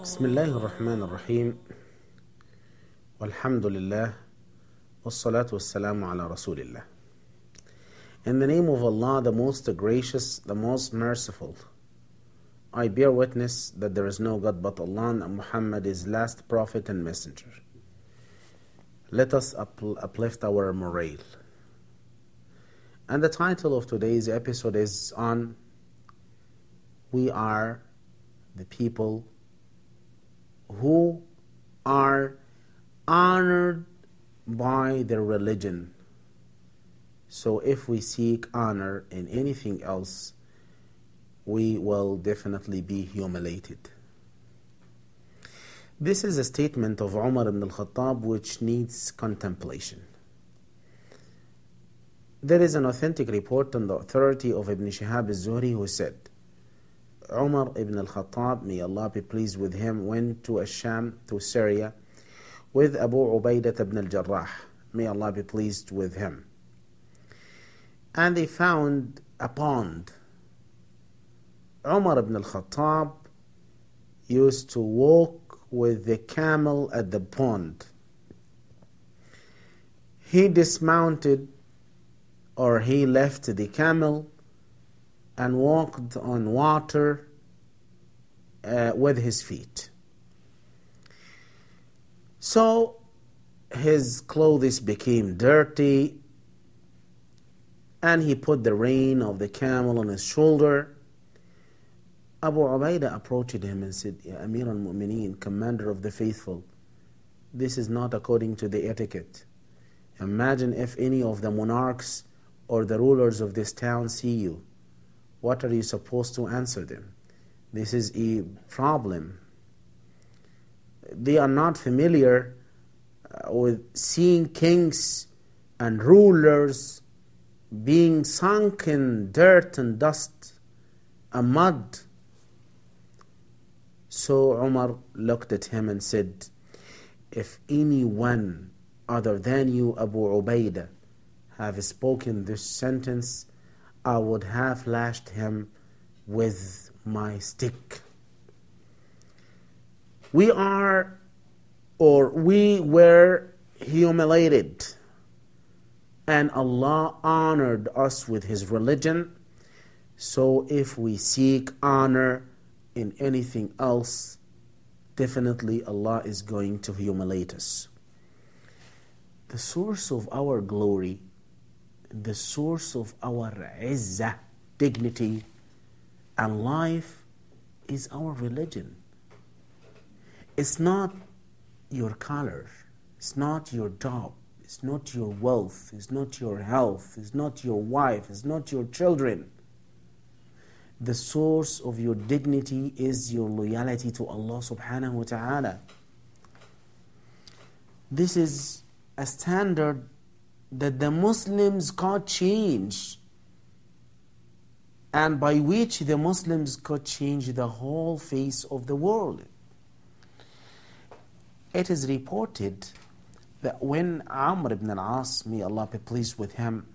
بسم الله الرحمن الرحيم والحمد لله والصلاة والسلام على رسول الله. In the name of Allah, the most gracious, the most merciful, I bear witness that there is no God but Allah and Muhammad is last prophet and messenger. Let us uplift our morale. And the title of today's episode is on We are the people who are honored by their religion. So if we seek honor in anything else, we will definitely be humiliated. This is a statement of Umar ibn al-Khattab which needs contemplation. There is an authentic report on the authority of Ibn Shihab al-Zuhri who said, Umar ibn al-Khattab, may Allah be pleased with him, went to Asham, to Syria, with Abu Ubaidah ibn al-Jarrah, may Allah be pleased with him. And they found a pond. Umar ibn al-Khattab used to walk with the camel at the pond. He dismounted, or he left the camel and walked on water with his feet. So his clothes became dirty, and he put the rein of the camel on his shoulder. Abu Ubaidah approached him and said, Ya Amir al-Mu'mineen, commander of the faithful, this is not according to the etiquette. Imagine if any of the monarchs or the rulers of this town see you. What are you supposed to answer them? This is a problem. They are not familiar with seeing kings and rulers being sunk in dirt and dust and mud. So Umar looked at him and said, if anyone other than you, Abu Ubaidah, have spoken this sentence, I would have lashed him with my stick. We were humiliated, and Allah honored us with His religion. So if we seek honor in anything else, definitely Allah is going to humiliate us. The source of our glory, the source of our izzah, dignity, and life is our religion. It's not your color, it's not your job, it's not your wealth, it's not your health, it's not your wife, it's not your children. The source of your dignity is your loyalty to Allah subhanahu wa ta'ala. This is a standard that the Muslims could change, and by which the Muslims could change the whole face of the world. It is reported that when Amr ibn al-As, may Allah be pleased with him,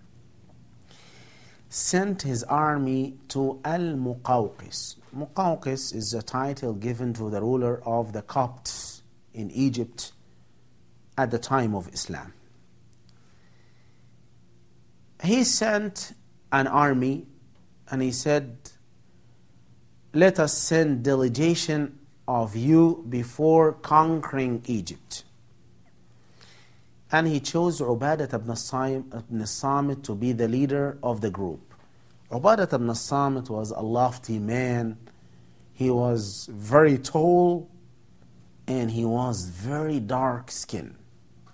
sent his army to Al-Muqawqis. Muqawqis is a title given to the ruler of the Copts in Egypt at the time of Islam. He sent an army and he said, let us send delegation of you before conquering Egypt. And he chose Ubadat ibn Samit to be the leader of the group. Ubadat ibn Samit was a lofty man. He was very tall and he was very dark skinned.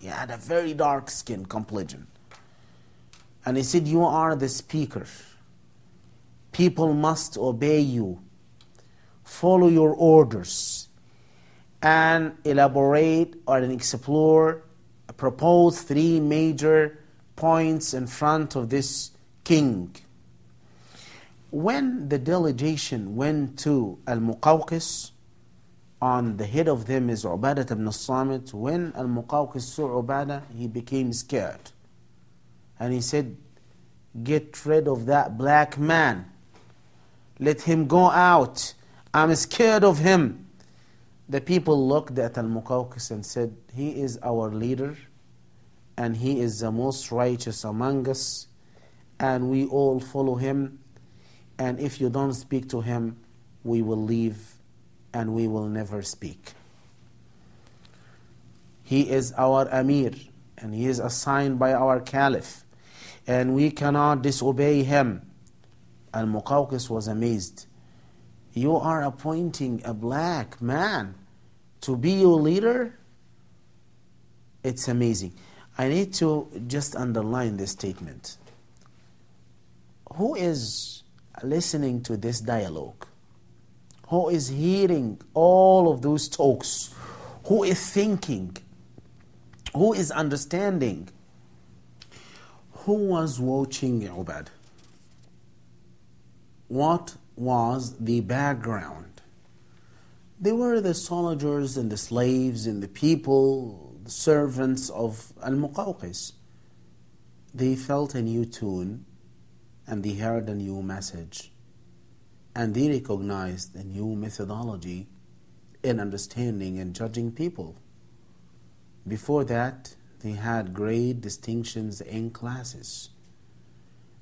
He had a very dark skin complexion. And he said, you are the speaker. People must obey you. Follow your orders. And elaborate or explore, propose 3 major points in front of this king. When the delegation went to Al-Muqawqis, on the head of them is Ubadat ibn Samit. When Al-Muqawqis saw Ubadah, he became scared. And he said, get rid of that black man. Let him go out. I'm scared of him. the people looked at Al-Muqawqis and said, he is our leader and he is the most righteous among us and we all follow him, and if you don't speak to him, we will leave and we will never speak. He is our Amir and he is assigned by our Caliph and we cannot disobey him. Al-Muqawqis was amazed. You are appointing a black man to be your leader? It's amazing. I need to just underline this statement. Who is listening to this dialogue? Who is hearing all of those talks? Who is thinking? Who is understanding? Who was watching Ubadah? What was the background? They were the soldiers and the slaves and the people, the servants of Al-Muqawqis. They felt a new tune and they heard a new message and they recognized a new methodology in understanding and judging people. Before that, they had great distinctions in classes.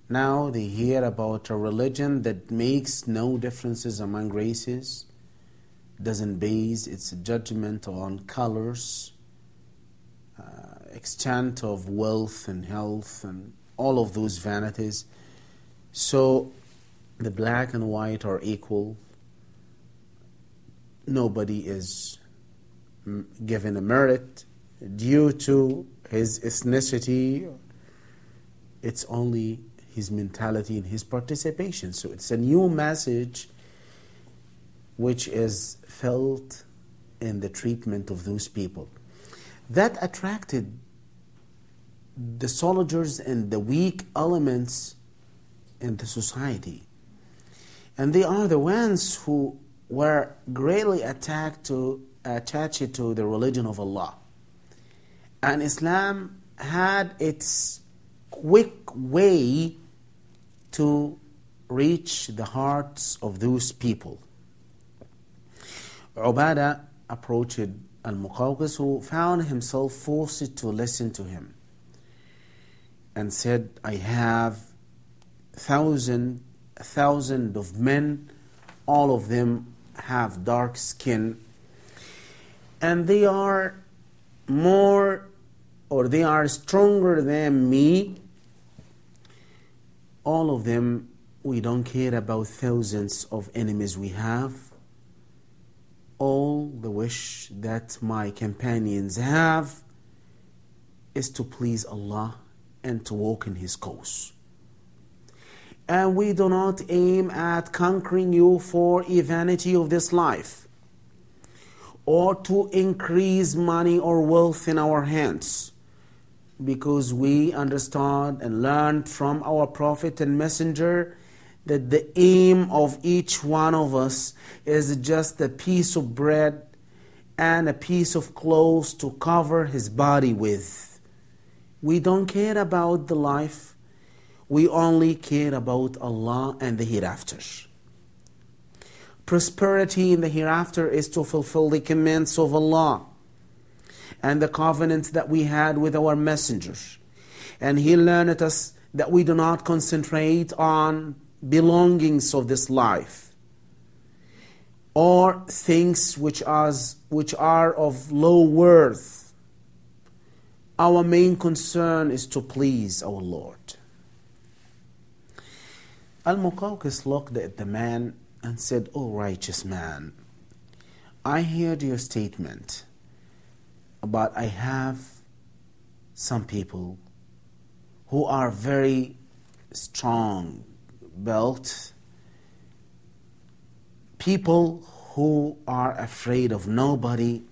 Now they hear about a religion that makes no differences among races, doesn't base its judgment on colors, extent of wealth and health and all of those vanities. So the black and white are equal. Nobody is given a merit due to his ethnicity. It's only his mentality and his participation. So it's a new message which is felt in the treatment of those people. That attracted the soldiers and the weak elements in the society. And they are the ones who were greatly attached to the religion of Allah. And Islam had its quick way to reach the hearts of those people. Ubadah approached Al-Muqawqis, who found himself forced to listen to him, and said, I have thousand of men, all of them have dark skin, and they are they are stronger than me. All of them, we don't care about thousands of enemies we have. All the wish that my companions have is to please Allah and to walk in His cause. And we do not aim at conquering you for a vanity of this life, or to increase money or wealth in our hands, because we understand and learned from our Prophet and Messenger that the aim of each one of us is just a piece of bread and a piece of clothes to cover his body with. We don't care about the life. We only care about Allah and the hereafter. Prosperity in the hereafter is to fulfill the commands of Allah and the covenants that we had with our messengers. And He learned us that we do not concentrate on belongings of this life or things which are of low worth. Our main concern is to please our Lord. Al-Muqawqis looked at the man and said, "O righteous man, I heard your statement, but I have some people who are very strong built, people who are afraid of nobody.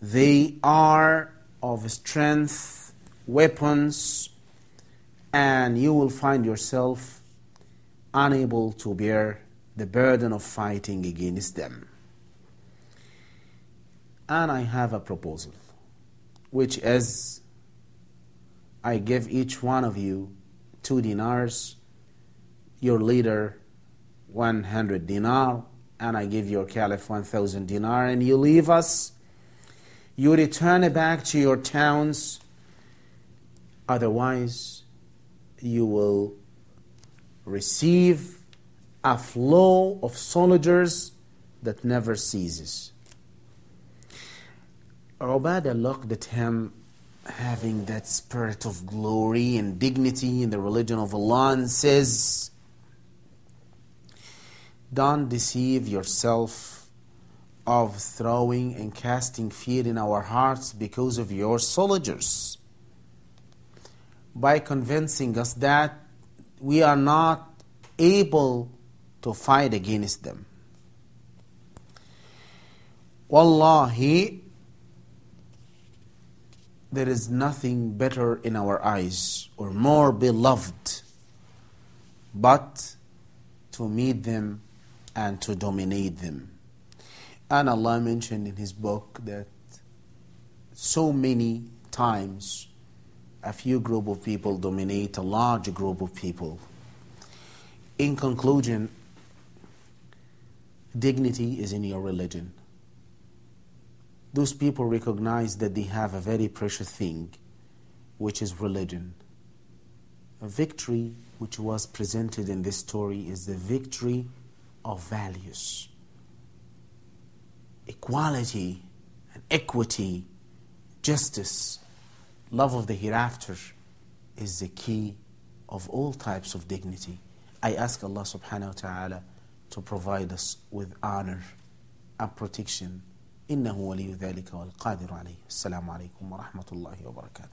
They are of strength, weapons, and you will find yourself unable to bear the burden of fighting against them. And I have a proposal, which is, I give each one of you 2 dinars, your leader 100 dinar, and I give your caliph 1,000 dinar, and you leave us, you return back to your towns, otherwise you will receive a flow of soldiers that never ceases. Ubadah looked at him having that spirit of glory and dignity in the religion of Allah and says, don't deceive yourself of throwing and casting fear in our hearts because of your soldiers, by convincing us that we are not able to fight against them. Wallahi, there is nothing better in our eyes or more beloved but to meet them and to dominate them. And Allah mentioned in His book that so many times a few group of people dominate a large group of people. In conclusion, dignity is in your religion. Those people recognize that they have a very precious thing, which is religion. A victory which was presented in this story is the victory of values. Equality and equity, justice, love of the hereafter is the key of all types of dignity. I ask Allah subhanahu wa ta'ala to provide us with honor and protection. إنه ولي ذلك والقادر عليه. السلام عليكم ورحمة الله وبركاته.